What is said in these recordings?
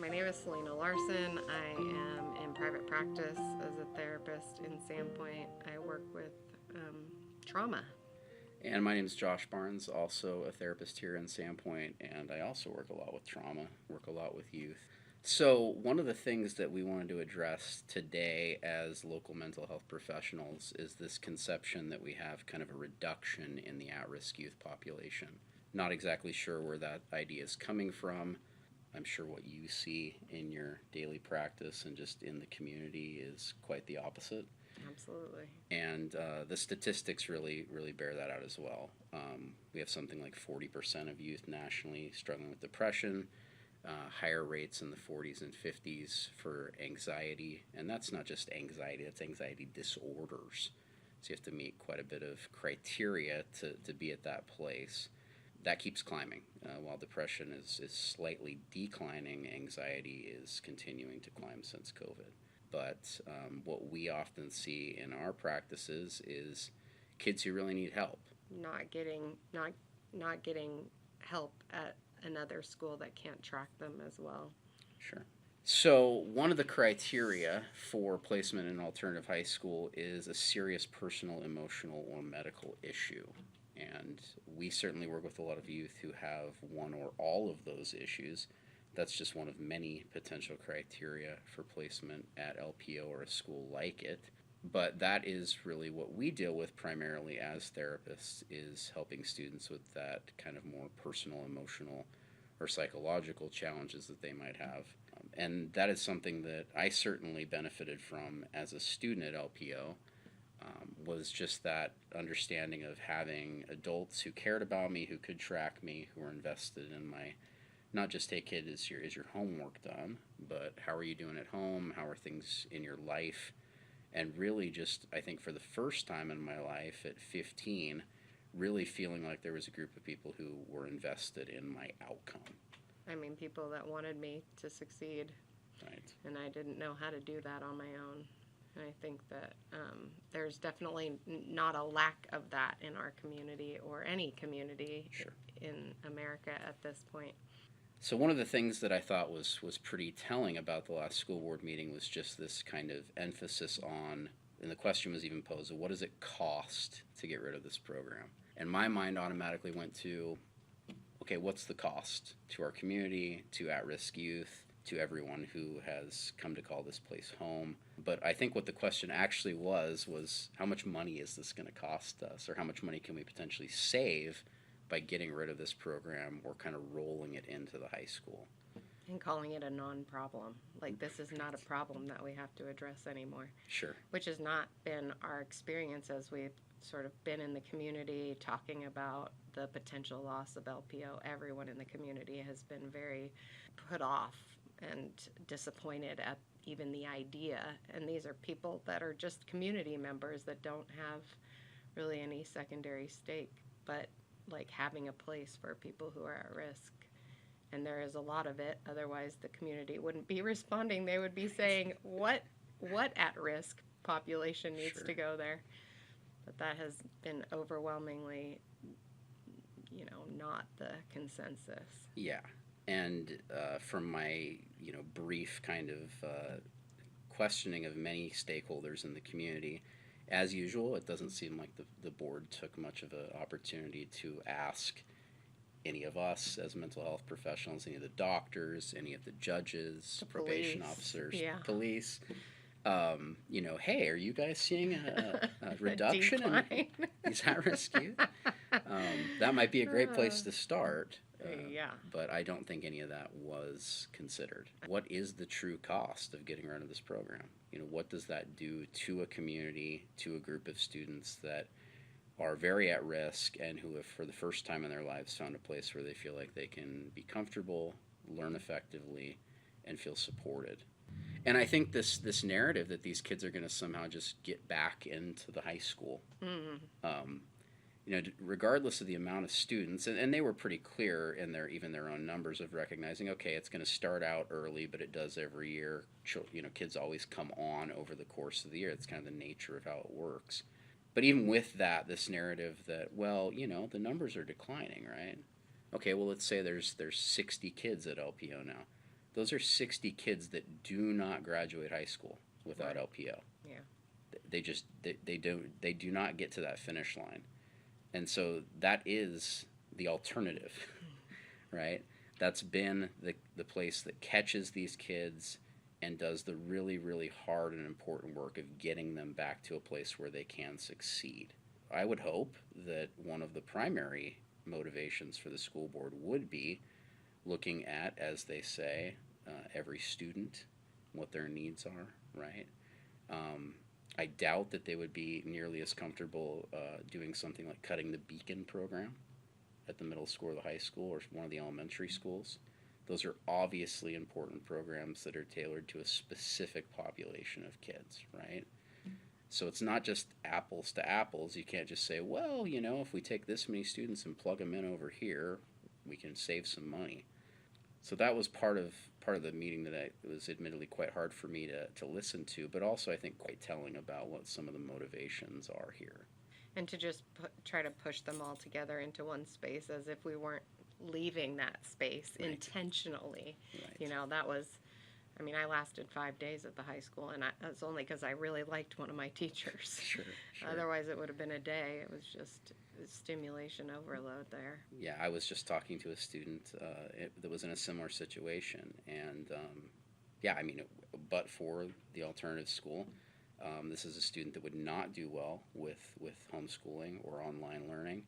My name is Celina Larsen. I am in private practice as a therapist in Sandpoint. I work with trauma. And my name is Josh Barnes, also a therapist here in Sandpoint, and I also work a lot with trauma, work a lot with youth. So, one of the things that we wanted to address today as local mental health professionals is this conception that we have kind of a reduction in the at risk youth population. Not exactly sure where that idea is coming from. I'm sure what you see in your daily practice and just in the community is quite the opposite. Absolutely. And the statistics really bear that out as well. We have something like 40% of youth nationally struggling with depression, higher rates in the 40s and 50s for anxiety, and that's not just anxiety, that's anxiety disorders. So you have to meet quite a bit of criteria to be at that place. That keeps climbing. While depression is slightly declining, anxiety is continuing to climb since COVID. But what we often see in our practices is kids who really need help. Not getting help at another school that can't track them as well. Sure. So, one of the criteria for placement in alternative high school is a serious personal, emotional, or medical issue. And we certainly work with a lot of youth who have one or all of those issues. That's just one of many potential criteria for placement at LPO or a school like it. But that is really what we deal with primarily as therapists, is helping students with that kind of more personal, emotional, or psychological challenges that they might have. And that is something that I certainly benefited from as a student at LPO, was just that understanding of having adults who cared about me, who could track me, who were invested in my, not just, hey kid, is your homework done, but how are you doing at home, how are things in your life, and really just, I think for the first time in my life at 15, really feeling like there was a group of people who were invested in my outcome. I mean, people that wanted me to succeed. Right. And I didn't know how to do that on my own. And I think that there's definitely not a lack of that in our community or any community Sure. in America at this point. So one of the things that I thought was pretty telling about the last school board meeting was just this kind of emphasis on, and the question was even posed, what does it cost to get rid of this program? And my mind automatically went to, okay, what's the cost to our community, to at-risk youth, to everyone who has come to call this place home? But I think what the question actually was how much money is this going to cost us, or how much money can we potentially save by getting rid of this program or kind of rolling it into the high school? And calling it a non-problem. Like, this is not a problem that we have to address anymore. Sure. Which has not been our experience as we've sort of been in the community talking about the potential loss of LPO. Everyone in the community has been very put off and disappointed at even the idea. And these are people that are just community members that don't have really any secondary stake, but like having a place for people who are at risk. And there is a lot of it. Otherwise, the community wouldn't be responding. They would be saying, what at-risk population needs Sure. to go there? But that has been overwhelmingly, not the consensus. Yeah. And from my, brief kind of questioning of many stakeholders in the community, as usual, it doesn't seem like the board took much of an opportunity to ask any of us as mental health professionals, any of the doctors, any of the judges, The probation police. officers, Yeah. police. Hey, are you guys seeing a reduction in these at-risk youth? That might be a great place to start. Yeah. But I don't think any of that was considered. What is the true cost of getting rid of this program? What does that do to a community, to a group of students that are very at risk and who have, for the first time in their lives, found a place where they feel like they can be comfortable, learn effectively, and feel supported? And I think this narrative that these kids are going to somehow just get back into the high school, regardless of the amount of students, and they were pretty clear in their own numbers of recognizing, okay, it's going to start out early, but it does every year. Kids always come on over the course of the year. It's kind of the nature of how it works. But even with that, this narrative that, well, the numbers are declining, right? Okay, well, let's say there's 60 kids at LPO now. Those are 60 kids that do not graduate high school without Right. LPO. Yeah. They do not get to that finish line. And so that is the alternative, right? That's been the place that catches these kids and does the really, really hard and important work of getting them back to a place where they can succeed. I would hope that one of the primary motivations for the school board would be looking at, as they say, every student, what their needs are, right? Um, I doubt that they would be nearly as comfortable doing something like cutting the Beacon program at the middle school or the high school or one of the elementary schools. Those are obviously important programs that are tailored to a specific population of kids, right? So it's not just apples to apples. You can't just say, well, if we take this many students and plug them in over here, we can save some money. So that was part of the meeting that it was admittedly quite hard for me to listen to, but also I think quite telling about what some of the motivations are here. And to just try to push them all together into one space as if we weren't leaving that space Right. intentionally. Right. That was, I lasted 5 days at the high school, and it's only because I really liked one of my teachers. Sure. Otherwise, it would have been a day. It was just stimulation overload there. Yeah, I was just talking to a student that was in a similar situation, and yeah, but for the alternative school, this is a student that would not do well with homeschooling or online learning,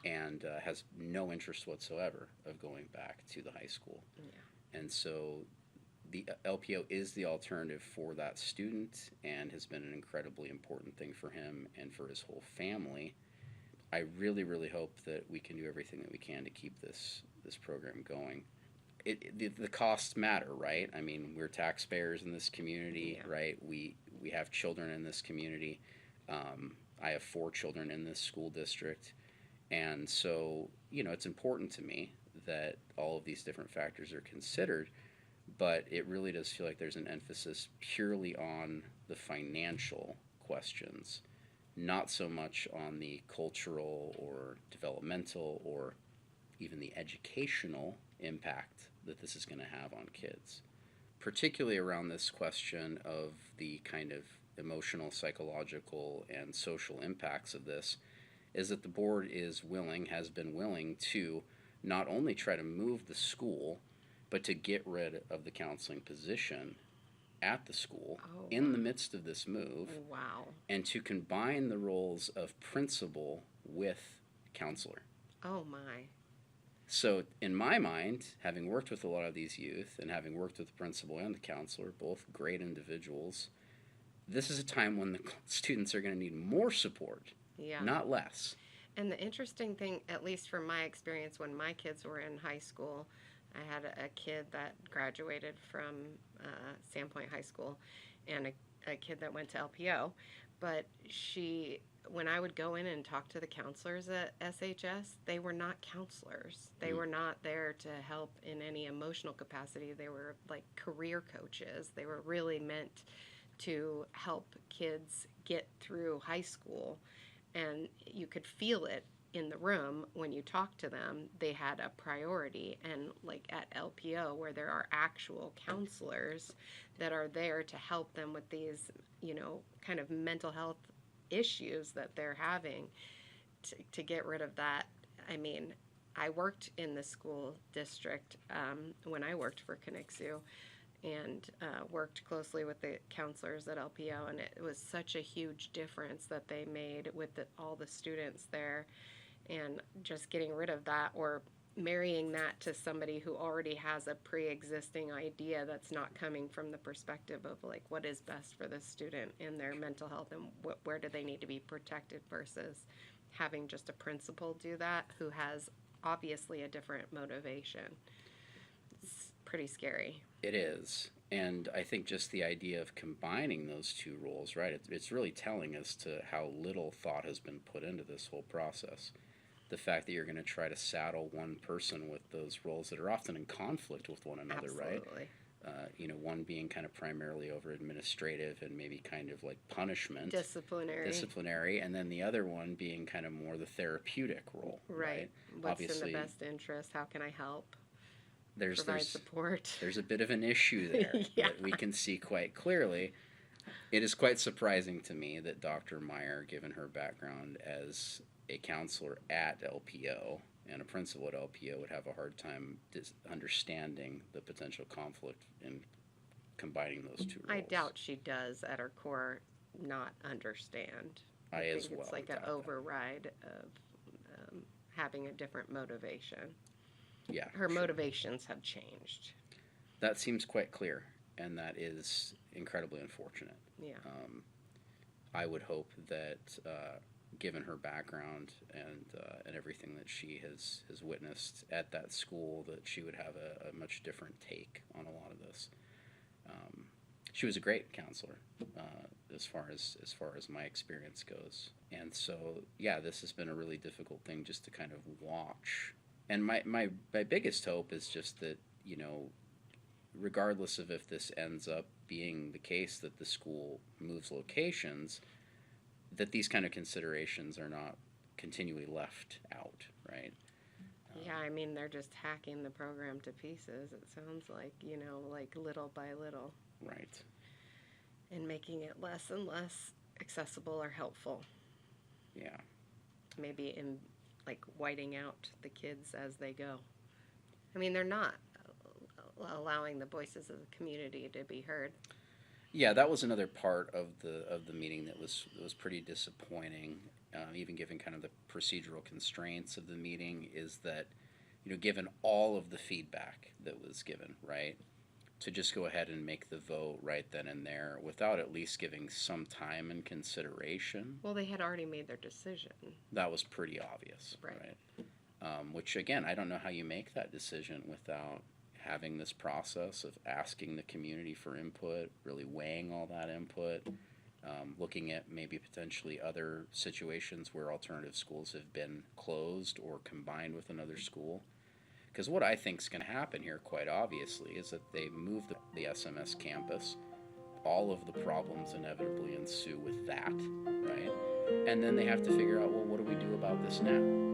and has no interest whatsoever of going back to the high school. Yeah. And so the LPO is the alternative for that student and has been an incredibly important thing for him and for his whole family. I really, really hope that we can do everything that we can to keep this program going. The costs matter, right? We're taxpayers in this community, Yeah. right? We have children in this community. I have 4 children in this school district, and so it's important to me that all of these different factors are considered. But it really does feel like there's an emphasis purely on the financial questions, not so much on the cultural or developmental or even the educational impact that this is going to have on kids. Particularly around this question of the kind of emotional, psychological, and social impacts of this, is that the board has been willing to not only try to move the school, but to get rid of the counseling position at the school in the midst of this move. Wow. And to combine the roles of principal with counselor. Oh, my. So in my mind, having worked with a lot of these youth and having worked with the principal and the counselor, both great individuals, this is a time when the students are going to need more support, not less. And the interesting thing, at least from my experience when my kids were in high school, I had a kid that graduated from Sandpoint High School and a kid that went to LPO. But when I would go in and talk to the counselors at SHS, they were not counselors. They were not there to help in any emotional capacity. They were like career coaches. They were really meant to help kids get through high school. And you could feel it in the room when you talk to them. They had a priority. And like at LPO, where there are actual counselors that are there to help them with these, kind of mental health issues that they're having, to get rid of that. I worked in the school district when I worked for Conixu, and worked closely with the counselors at LPO, and it was such a huge difference that they made with all the students there. And just getting rid of that, or marrying that to somebody who already has a pre-existing idea that's not coming from the perspective of like what is best for the student and their mental health and where do they need to be protected, versus having just a principal do that who has obviously a different motivation. It's pretty scary. It is. And I think just the idea of combining those two roles, right, it's really telling as to how little thought has been put into this whole process. The fact that you're going to try to saddle one person with those roles that are often in conflict with one another, Absolutely. right? One being kind of primarily over administrative and maybe kind of like punishment. Disciplinary, and then the other one being kind of more the therapeutic role. Right. What's Obviously, in the best interest? How can I help? provide support. There's a bit of an issue there Yeah. that we can see quite clearly. It is quite surprising to me that Dr. Meyer, given her background as a counselor at LPO and a principal at LPO, would have a hard time understanding the potential conflict in combining those two roles. I doubt she does at her core not understand. I think as well it's like an doubt that. override of having a different motivation. Yeah, Her sure. motivations have changed. That seems quite clear, and that is incredibly unfortunate. Yeah. I would hope that, given her background and everything that she has witnessed at that school, that she would have a much different take on a lot of this. She was a great counselor, as far as my experience goes, and so yeah, this has been a really difficult thing just to kind of watch. And my biggest hope is just that, you know, regardless of if this ends up being the case that the school moves locations, that these kind of considerations are not continually left out, right? Yeah, I mean, they're just hacking the program to pieces, it sounds like, you know, like little by little. Right. And making it less and less accessible or helpful. Yeah. Maybe in, like, whiting out the kids as they go. I mean, they're not allowing the voices of the community to be heard. Yeah, that was another part of the meeting that was pretty disappointing, even given kind of the procedural constraints of the meeting, is that, you know, given all of the feedback that was given, right, to just go ahead and make the vote right then and there without at least giving some time and consideration. Well, they had already made their decision. That was pretty obvious, right? Which, again, I don't know how you make that decision without having this process of asking the community for input, really weighing all that input, looking at maybe potentially other situations where alternative schools have been closed or combined with another school. Because what I think is going to happen here, quite obviously, is that they move the SMS campus. All of the problems inevitably ensue with that, right? And then they have to figure out, well, what do we do about this now?